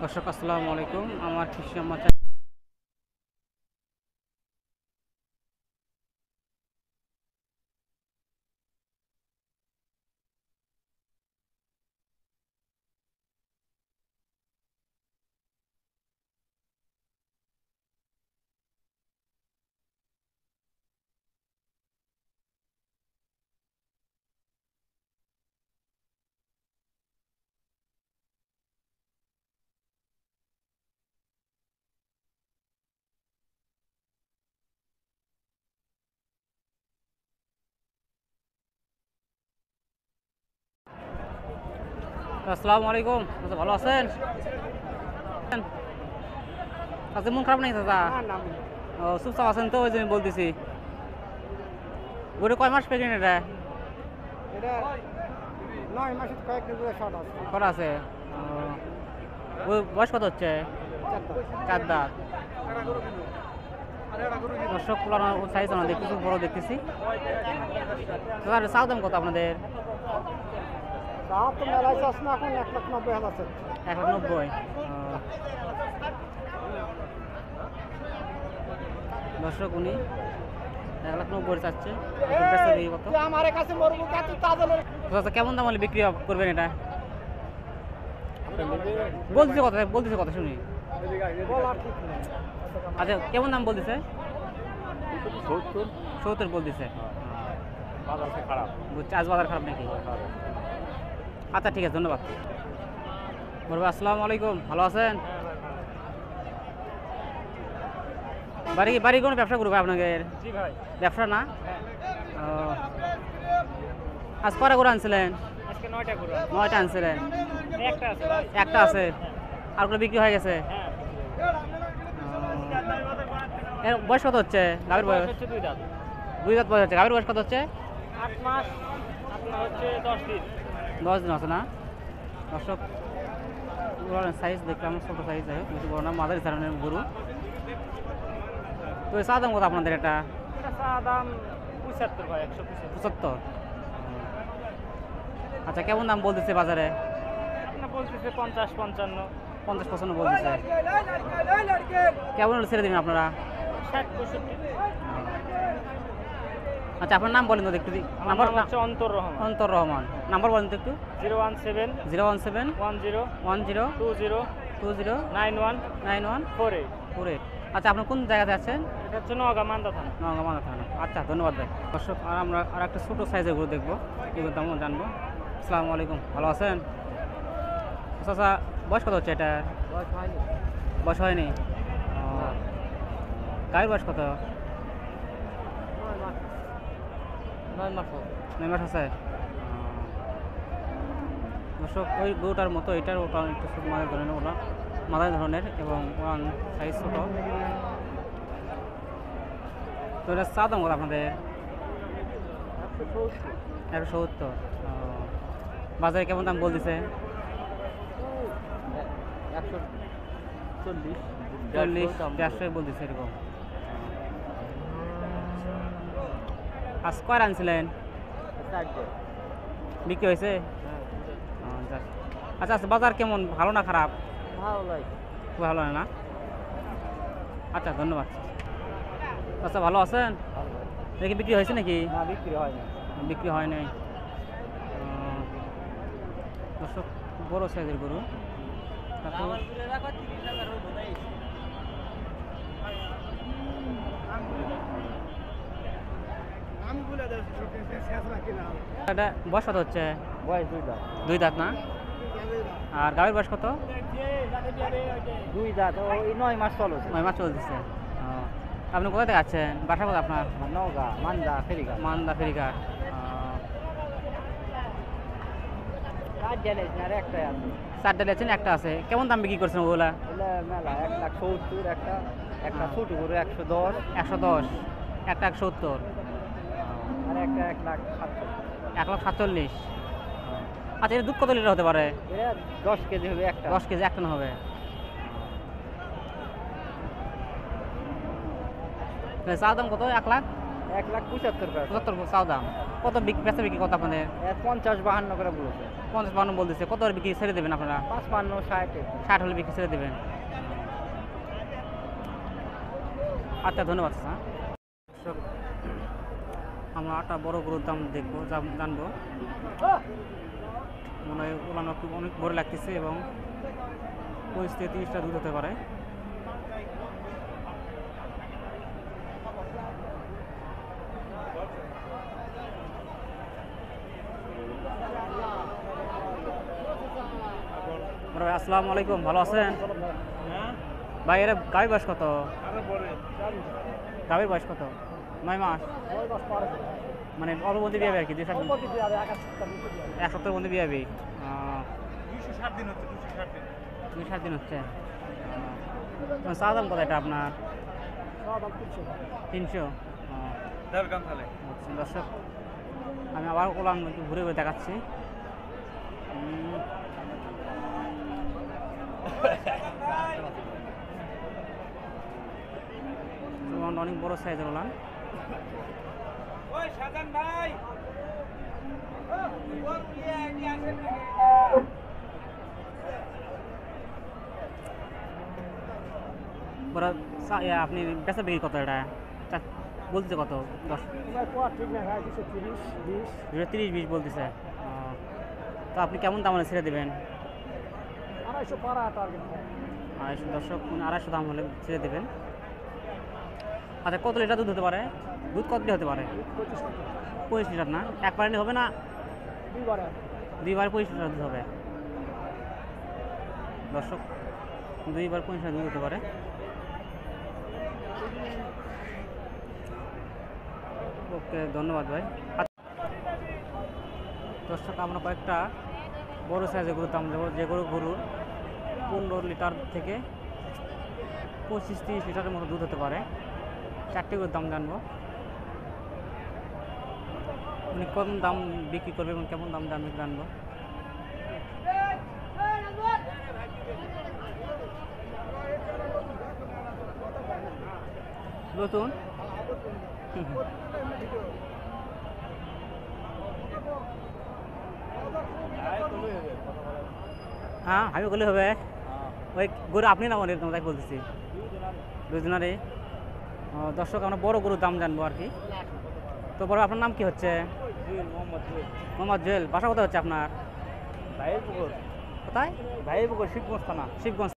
দর্শক আসসালামু আলাইকুম। আমার কৃষি আমার আসসালামু আলাইকুম। আচ্ছা, ভালো আছেন? আচ্ছা, মন খারাপ নাই দাদা? ও, চুপচাপ আছেন তো, ওই জন্য বলতেছি। গরু কয় মাস প্রেগনেন্ট এটা? এটা 9 মাসের কয়েকদিন ধরে শর্ট আছে। করা আছে? ওই বয়স কত হচ্ছে? 4 দাঁত। দর্শক পুরানো সাইজ না দেখতেছি, বড় দেখতেছি। দাদা চাও দাম কত আপনাদের? দাম তো মেলায় চাষ না, এখন 1,90,000 আছে। 1,90,000। দর্শক উনি 1,90,000 চাচ্ছে। কত? আমার কাছে মরবো কত তাজলের আচ্ছা, কেমন দাম হলে বিক্রি করবেন এটা? বলতেছে কথা শুনি। বলা ঠিক নেই। আচ্ছা, কেমন দাম বলতেছে? 70 বলতেছে। বুঝছি, আজ বাজার খারাপ নাকি? আচ্ছা, ঠিক আছে, ধন্যবাদ। বলবো আসসালামু আলাইকুম, ভালো আছেন? বাড়ি কোনো ব্যবসা করবে আপনাদের? জি ভাই। ব্যবসা না? ও, আজ কটা করে আনছিলেন? আজকে 9টা করে। 9টা আনছিলেন? একটা আছে ভাই। একটা আছে, আর কোনো বিক্রি হয়ে গেছে? এর বয়স কত হচ্ছে গাভীর বয়স? 2 দাঁত। 2 দাঁত বয়স হচ্ছে। গাভীর বয়স কত হচ্ছে? 8 মাস, আপনার হচ্ছে 10 দিন। 10 দিন আছে না? দর্শক সাইজ দেখলাম, ছোটো সাইজ, যাই হোক বেশি বড় না, মাঝারি ধরনের গরু। তো চা দাম কত আপনাদের এটা? এটা চা দাম 75 ভাই, 175। 75। আচ্ছা, কেমন দাম বলতেছে বাজারে? আপনার বলতেছে 50 55। 50-55 বলতেছে। কেমন হলে ছেড়ে দিবেন আপনারা? 60 65। আচ্ছা, আপনার নাম বলেন তো একটু। নাম্বার হচ্ছে অন্তর রহমান। অন্তর রহমান। নাম্বার বলেন তো একটু। 017 017 10 10 20 20 91 91 48। 48। আচ্ছা, আপনার কোন জায়গাতে আছেন? এটা হচ্ছে নওগাঁ মান্দা থানা। নওগাঁ মাথা থানা। আচ্ছা, ধন্যবাদ ভাই। দর্শক, আর আমরা আর একটা ছোটো সাইজের গরু দেখবো, এগুলোর দামও জানবো। আসসালামু আলাইকুম, ভালো আছেন? আচ্ছা, বয়স কত হচ্ছে এটা? বয়স হয়নি? গায়ের বয়স কত? 9 মাস আছে। দর্শক, ওই গরুটার মতো এটার ওটা একটু ছোট মাঝারি ধরনের, ওটা মাঝারি ধরনের এবং ওরান সাইজ ছোট। তো এটা চা দাম কত আপনাদের? 170। বাজারে কেমন দাম বলতেছে? 140 150 বলতেছে এরকম। আজ কয় আনছিলেন? বিক্রি হয়েছে? যাক। আচ্ছা আচ্ছা, বাজার কেমন, ভালো না খারাপ? ভালো লাগে। খুব ভালো না? আচ্ছা, ধন্যবাদ। আচ্ছা, ভালো আছেন? দেখি বিক্রি হয়েছে নাকি? না, বিক্রি হয় না। বিক্রি হয় নাই। দর্শক, বড় সাইজের গরু। তারপর এটা বয়স কত হচ্ছে? বয়স 2 দাঁত। 2 দাঁত না? আর গাভীর বয়স কত? 2 দাঁত, ওই 9 মাস চলছে। 9 মাস চলতেছে। আপনি কোথা থেকে আছেন? বাসা কোথায় আপনার? নওগাঁ মান্দা ফেরিঘাট। মান্দা ফেরিঘাট। কাজ জানেন না, আর একটাই আছে। 4টা লেছেন, একটা আছে। কেমন দাম বিক্রি করছেন ওগুলা? এগুলা মেলা 1,70 একটা, একটা ছোট গরু 110, 110, একটা 170, আর একটা 1,70,000। 1,47,000। আচ্ছা, এটা দুধ কত লিটার হতে পারে? এটা 10 কেজি হবে একটা। 10 কেজি, একটা না হবে? চা দাম কত? 1,75,000 1,75,000 চা দাম। কত বেচা বিক্রি কত আপনাদের? 50-52 করে বলেছে। 50-52 বলতেছে, কত বিক্রি ছেড়ে দেবেন আপনারা? 55-60। 60 হলে বিক্রি ছেড়ে দেবেন। আচ্ছা, ধন্যবাদ স্যার। আমরা একটা বড় গরুর দাম দেখবো, জানবো। মনে হয় ওলানো একটু অনেক বড় লাগতেছে এবং 25-30টা দুধ হতে পারে। ভাই আসসালামু আলাইকুম, ভালো আছেন? ভাই এর গাভীর বয়স কত? গাভীর বয়স কত? 9 মাস। মানে অল্প মধ্যে বিয়ে হবে আর কি, 1 সপ্তাহের মধ্যে বিয়ে হবে। 260 দিন হচ্ছে। চা দাম কত এটা আপনার? 300। দর্শক আমি আবার ওলান একটু ঘুরে ঘুরে দেখাচ্ছি। অনেক বড় সাইজের ওলান। আপনি বেচা বিক্রি কত এটা বলতেছে কত? 30-20 বলতেছে। তো আপনি কেমন দাম হলে ছেড়ে দেবেন? 250 দর্শক, 250 দাম হলে ছেড়ে দেবেন। আচ্ছা, কত লিটার দুধ হতে পারে? দুধ কত লিটার হতে পারে? 25 লিটার না? এক পারে হবে না? 2 বারে 25 লিটার দুধ হবে। দর্শক 2 বার 25 লিটার দুধ হতে পারে। ওকে, ধন্যবাদ ভাই। দর্শক আমরা কয়েকটা বড় সাইজের গরুর দাম দেবো, যে গরুর 15 লিটার থেকে 25-30 লিটারের মতো দুধ হতে পারে। 4টি গরুর দাম জানবো, উনি কেমন দাম বিক্রি করবে এবং কেমন দাম জানবো। নতুন হ্যাঁ, হাইবে করলে হবে। ওই গরু আপনি না মনে তাই বলতেছি, দুজনারে। দর্শক আমরা বড় গরুর দাম জানবো আর কি। তো বড়, আপনার নাম কি হচ্ছে? মোহাম্মদ জুয়েল। বাসা কোথায় হচ্ছে আপনার? ভাইয়ের পুকুর। কোথায়? ভাইয়ের পুকুর, শিবগঞ্জ থানা। শিবগঞ্জ।